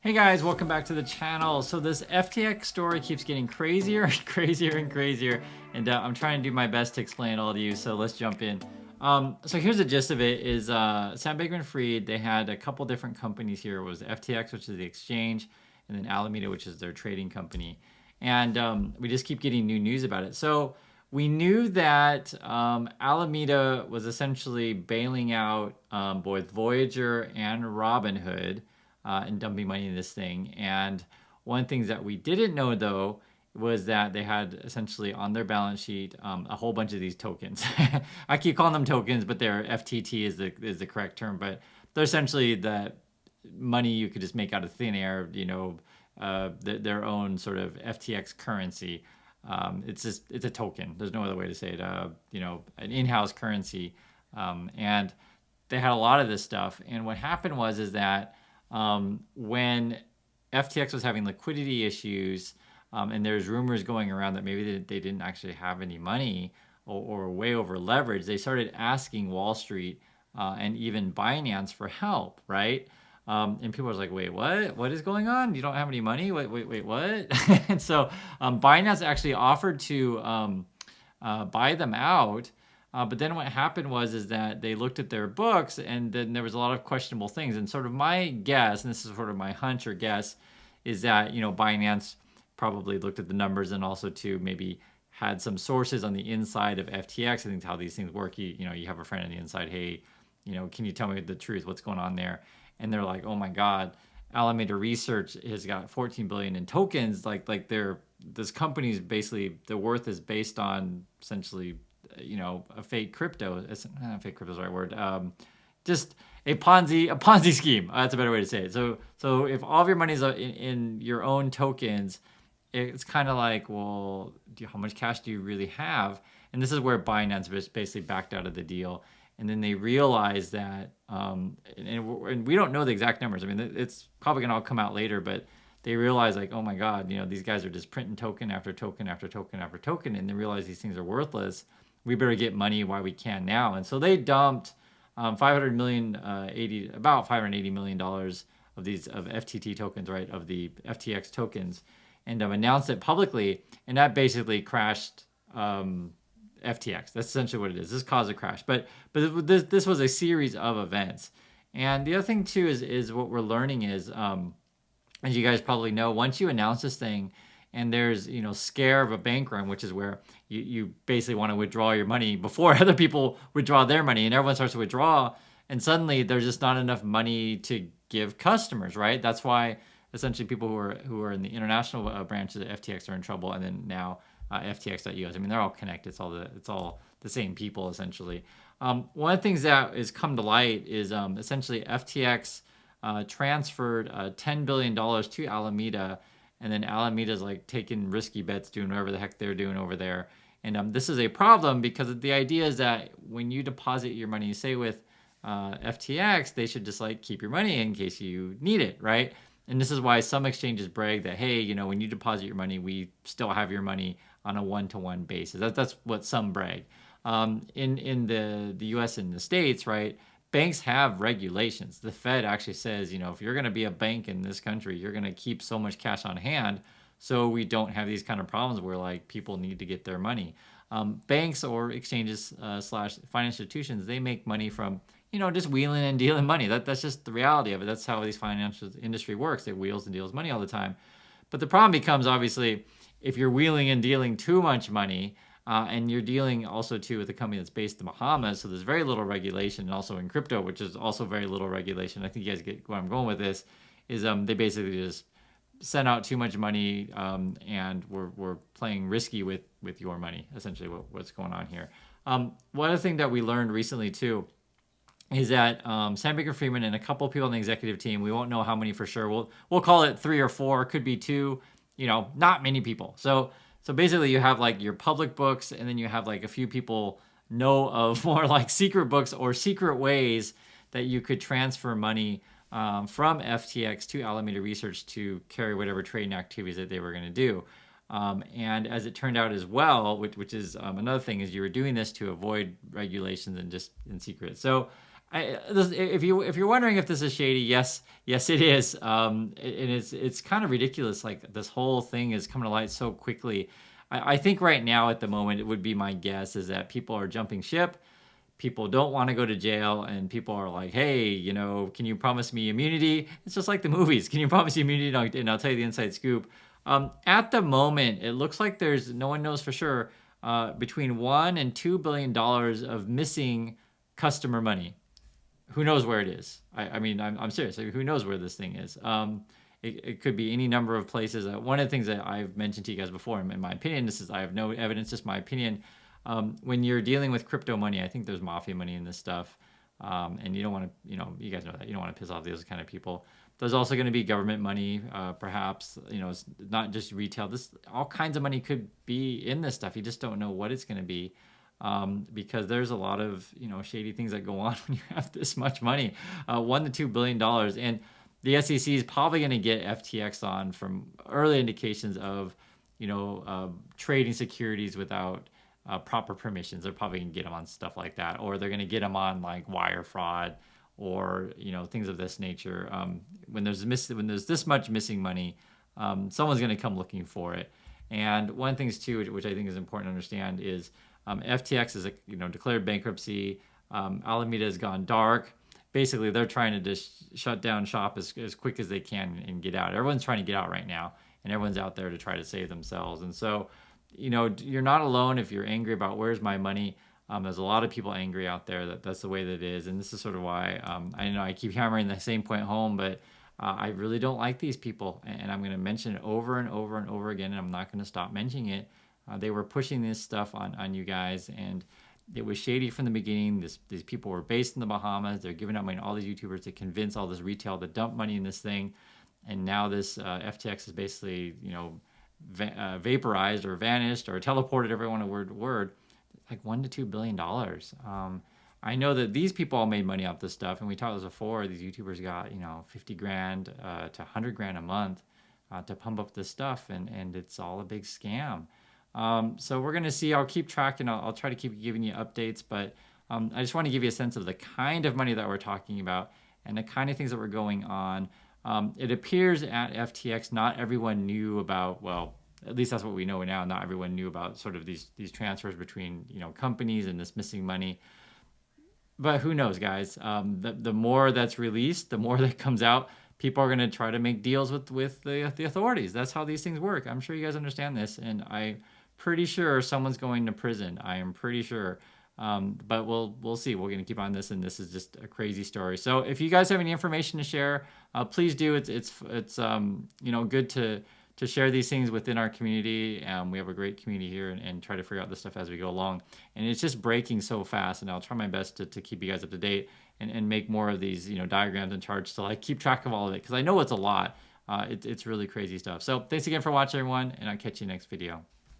Hey guys, welcome back to the channel. So this FTX story keeps getting crazier and crazier and crazier, and I'm trying to do my best to explain it all to you, so let's jump in. So here's the gist of it is Sam Bankman-Fried, they had a couple different companies here. It was FTX, which is the exchange, and then Alameda, which is their trading company. And we just keep getting new news about it. So we knew that Alameda was essentially bailing out both Voyager and Robinhood and dumping money in this thing. And one of the things that we didn't know though was that they had essentially on their balance sheet a whole bunch of these tokens. I keep calling them tokens, but they're FTT is the correct term. But they're essentially the money you could just make out of thin air. Their own sort of FTX currency. It's a token. There's no other way to say it. An in-house currency, and they had a lot of this stuff. And what happened was is that when FTX was having liquidity issues, and there's rumors going around that maybe they didn't actually have any money or way over leverage, they started asking Wall Street and even Binance for help, right? And people are like, wait, what? What is going on? You don't have any money? Wait, what? And so Binance actually offered to buy them out. But then what happened was is that they looked at their books and then there was a lot of questionable things. And sort of my guess, and this is sort of my hunch or guess, is that, Binance probably looked at the numbers and also to maybe had some sources on the inside of FTX. I think how these things work. You have a friend on the inside. Hey, can you tell me the truth? What's going on there? And they're like, oh my God, Alameda Research has got 14 billion in tokens. This company's basically the worth is based on essentially a fake crypto. Fake crypto is the right word. Just a Ponzi scheme. That's a better way to say it. So if all of your money is in your own tokens, it's kind of like, well, how much cash do you really have? And this is where Binance basically backed out of the deal. And then they realized that, and we don't know the exact numbers. I mean, it's probably gonna all come out later, but they realize like, oh my God, these guys are just printing token after token after token after token, and they realize these things are worthless. We better get money while we can now. And so they dumped 500 million, about $580 million of these of FTT tokens, right, of the FTX tokens, and announced it publicly, and that basically crashed FTX. That's essentially what it is. This caused a crash, but this was a series of events. And the other thing too is what we're learning is, as you guys probably know, once you announce this thing and there's scare of a bank run, which is where you basically want to withdraw your money before other people withdraw their money, and everyone starts to withdraw, and suddenly there's just not enough money to give customers, right? That's why essentially people who are in the international branches of FTX are in trouble, and then now FTX.us. I mean, they're all connected. It's all the same people essentially. One of the things that has come to light is essentially FTX transferred $10 billion to Alameda, and then Alameda's like taking risky bets, doing whatever the heck they're doing over there. And this is a problem because the idea is that when you deposit your money, say with FTX, they should just like keep your money in case you need it, right? And this is why some exchanges brag that, hey, when you deposit your money, we still have your money on a one-to-one basis. That's what some brag. In the U.S. and the States, right, banks have regulations. The Fed actually says, if you're going to be a bank in this country, you're going to keep so much cash on hand so we don't have these kind of problems where like people need to get their money. Banks or exchanges slash financial institutions, they make money from just wheeling and dealing money. That's just the reality of it. That's how these financial industry works. It wheels and deals money all the time. But the problem becomes obviously if you're wheeling and dealing too much money, and you're dealing also too with a company that's based in the Bahamas, so there's very little regulation, and also in crypto, which is also very little regulation. I think you guys get where I'm going with this. Is they basically just send out too much money, and we're playing risky with your money. Essentially, what's going on here. One other thing that we learned recently too is that Sam Bankman-Fried and a couple of people on the executive team, we won't know how many for sure. We'll call it 3 or 4, could be 2. Not many people. So basically you have like your public books, and then you have like a few people know of more like secret books or secret ways that you could transfer money from FTX to Alameda Research to carry whatever trading activities that they were going to do. And as it turned out as well, which is another thing, is you were doing this to avoid regulations and just in secret. So If you're wondering if this is shady, yes it is. And it's kind of ridiculous. Like this whole thing is coming to light so quickly. I think right now at the moment it would be my guess is that people are jumping ship. People don't want to go to jail, and people are like, hey, can you promise me immunity? It's just like the movies. Can you promise me immunity? And I'll tell you the inside scoop. At the moment, it looks like there's no one knows for sure between $1 and $2 billion of missing customer money. Who knows where it is? I mean, I'm serious. Who knows where this thing is? It could be any number of places. One of the things that I've mentioned to you guys before, in my opinion, this is I have no evidence, just my opinion. When you're dealing with crypto money, I think there's mafia money in this stuff, and you don't want to, you guys know that you don't want to piss off those kind of people. There's also going to be government money, perhaps. It's not just retail. This all kinds of money could be in this stuff. You just don't know what it's going to be because there's a lot of shady things that go on when you have this much money, $1 to $2 billion, and the SEC is probably going to get FTX on from early indications of trading securities without proper permissions. They're probably going to get them on stuff like that, or they're going to get them on like wire fraud or things of this nature. When there's this much missing money, someone's going to come looking for it. And one of the things too, which I think is important to understand, is FTX is declared bankruptcy. Alameda has gone dark. Basically, they're trying to just shut down shop as quick as they can and get out. Everyone's trying to get out right now, and everyone's out there to try to save themselves. And so, you're not alone if you're angry about where's my money. There's a lot of people angry out there that's the way that it is. And this is sort of why I know I keep hammering the same point home, but I really don't like these people. And I'm going to mention it over and over and over again, and I'm not going to stop mentioning it. They were pushing this stuff on you guys, and it was shady from the beginning. These people were based in the Bahamas. They're giving up money to all these YouTubers to convince all this retail to dump money in this thing. And now this FTX is basically, vaporized or vanished or teleported, everyone a word, like $1 to $2 billion. I know that these people all made money off this stuff, and we talked this before. These YouTubers got 50 grand to 100 grand a month to pump up this stuff, and it's all a big scam. So we're gonna see. I'll keep tracking. I'll try to keep giving you updates, but I just want to give you a sense of the kind of money that we're talking about and the kind of things that were going on. It appears at FTX, not everyone knew about. Well, at least that's what we know now. Not everyone knew about sort of these transfers between companies and this missing money. But who knows, guys? The more that's released, the more that comes out. People are going to try to make deals with the authorities. That's how these things work. I'm sure you guys understand this, and I'm pretty sure someone's going to prison. I am pretty sure. But we'll see. We're going to keep on this, and this is just a crazy story. So if you guys have any information to share, please do. It's good to share these things within our community. We have a great community here, and try to figure out this stuff as we go along. And it's just breaking so fast, and I'll try my best to keep you guys up to date and make more of these diagrams and charts to keep track of all of it, because I know it's a lot. It's really crazy stuff. So thanks again for watching, everyone, and I'll catch you next video.